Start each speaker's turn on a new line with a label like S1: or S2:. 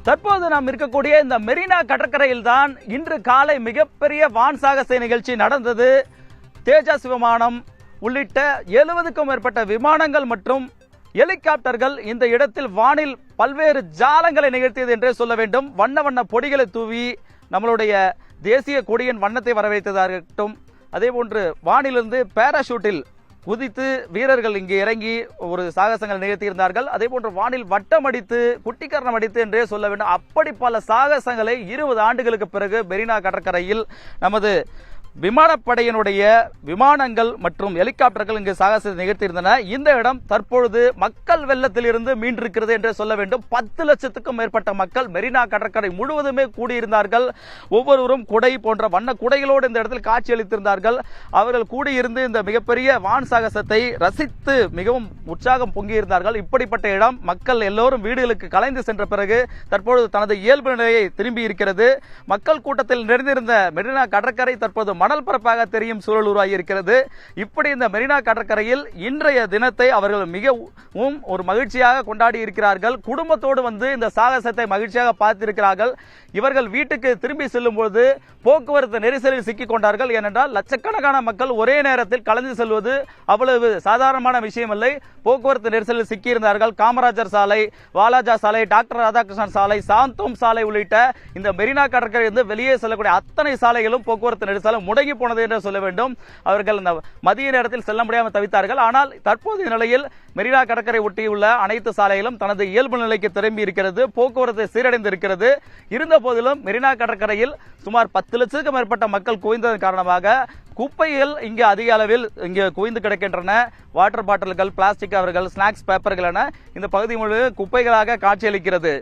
S1: தற்போது நாம் இருக்கக்கூடிய இந்த மெரினா கடற்கரையில் தான் இன்று காலை மிகப்பெரிய வான் சாகச நிகழ்ச்சி நடந்தது. தேஜஸ் விமானம் உள்ளிட்ட 70க்கும் மேற்பட்ட விமானங்கள் மற்றும் ஹெலிகாப்டர்கள் இந்த இடத்தில் வானில் பல்வேறு ஜாலங்களை நிகழ்த்தியது என்றே சொல்ல வேண்டும். வண்ண வண்ண பொடிகளை தூவி நம்மளுடைய தேசிய கொடியின் வண்ணத்தை வரவேற்றதாகட்டும், அதே போன்று வானிலிருந்து பேராஷூட்டில் குதித்து வீரர்கள் இங்கே இறங்கி ஒரு சாகசங்கள் நிகழ்த்தியிருந்தார்கள். அதே போன்று வானில் வட்டம் அடித்து குட்டிக்கரணம் அடித்து என்றே சொல்ல வேண்டும். அப்படி பல சாகசங்களை 20 ஆண்டுகளுக்கு பிறகு மெரினா கடற்கரையில் நமது விமானப்படையினுடைய விமானங்கள் மற்றும் ஹெலிகாப்டர்கள் இங்கு சாகசத்தை நிகழ்த்தியிருந்தன. இந்த இடம் தற்பொழுது மக்கள் வெள்ளத்தில் இருந்து மீண்டிருக்கிறது என்று சொல்ல வேண்டும். 10 லட்சத்துக்கும் மேற்பட்ட மக்கள் மெரினா கடற்கரை முழுவதுமே கூடியிருந்தார்கள். ஒவ்வொருவரும் குடை போன்ற வண்ண குடைகளோடு இந்த இடத்தில் காட்சியளித்திருந்தார்கள். அவர்கள் கூடியிருந்து இந்த மிகப்பெரிய வான் சாகசத்தை ரசித்து மிகவும் உற்சாகம் பொங்கியிருந்தார்கள். இப்படிப்பட்ட இடம் மக்கள் எல்லோரும் வீடுகளுக்கு கலைந்து சென்ற பிறகு தற்பொழுது தனது இயல்பு நிலையை திரும்பி இருக்கிறது. மக்கள் கூட்டத்தில் நிறைந்திருந்த மெரினா கடற்கரை தற்போது மணல் பரப்பாக தெரியும் சூழல் உருவாகி இருக்கிறது. இப்படி இந்த மெரினா கடற்கரையில் இன்றைய தினத்தை அவர்கள் மிகவும் ஒரு மகிழ்ச்சியாக கொண்டாடி இருக்கிறார்கள். குடும்பத்தோடு வந்து இந்த சாகசத்தை மகிழ்ச்சியாக பார்த்திருக்கிறார்கள். இவர்கள் வீட்டுக்கு திரும்பி செல்லும் போது போக்குவரத்து நெரிசலில் சிக்கிக் கொண்டார்கள். ஏனென்றால் லட்சக்கணக்கான மக்கள் ஒரே நேரத்தில் கலந்து செல்வது அவ்வளவு சாதாரணமான விஷயம் இல்லை. போக்குவரத்து நெரிசலில் சிக்கியிருந்தார்கள். காமராஜர் சாலை, வாலாஜா சாலை, டாக்டர் ராதாகிருஷ்ணன் சாலை, சாந்தோம் சாலை உள்ளிட்ட இந்த மெரினா கடற்கரையிலிருந்து வெளியே செல்லக்கூடிய அத்தனை சாலைகளும் போக்குவரத்து நெரிசலும் முடங்கி போனது என்று சொல்ல வேண்டும். அவர்கள் இந்த மதிய நேரத்தில் செல்ல முடியாமல் தவித்தார்கள். ஆனால் தற்போதைய நிலையில் மெரினா கடற்கரை ஒட்டியுள்ள அனைத்து சாலைகளும் தனது இயல்பு நிலைக்கு திரும்பி இருக்கிறது. போக்குவரத்து சீரடைந்து இருக்கிறது. இருந்த போதிலும் மெரினா கடற்கரையில் சுமார் 10 லட்சத்துக்கும் மேற்பட்ட மக்கள் குவிந்ததன் காரணமாக குப்பைகள் இங்கே அதிக அளவில் இங்கே குவிந்து கிடக்கின்றன. வாட்டர் பாட்டில்கள், பிளாஸ்டிக் கவர்கள், ஸ்நாக்ஸ் பேப்பர்கள் என இந்த பகுதி முழு குப்பைகளாக காட்சியளிக்கிறது.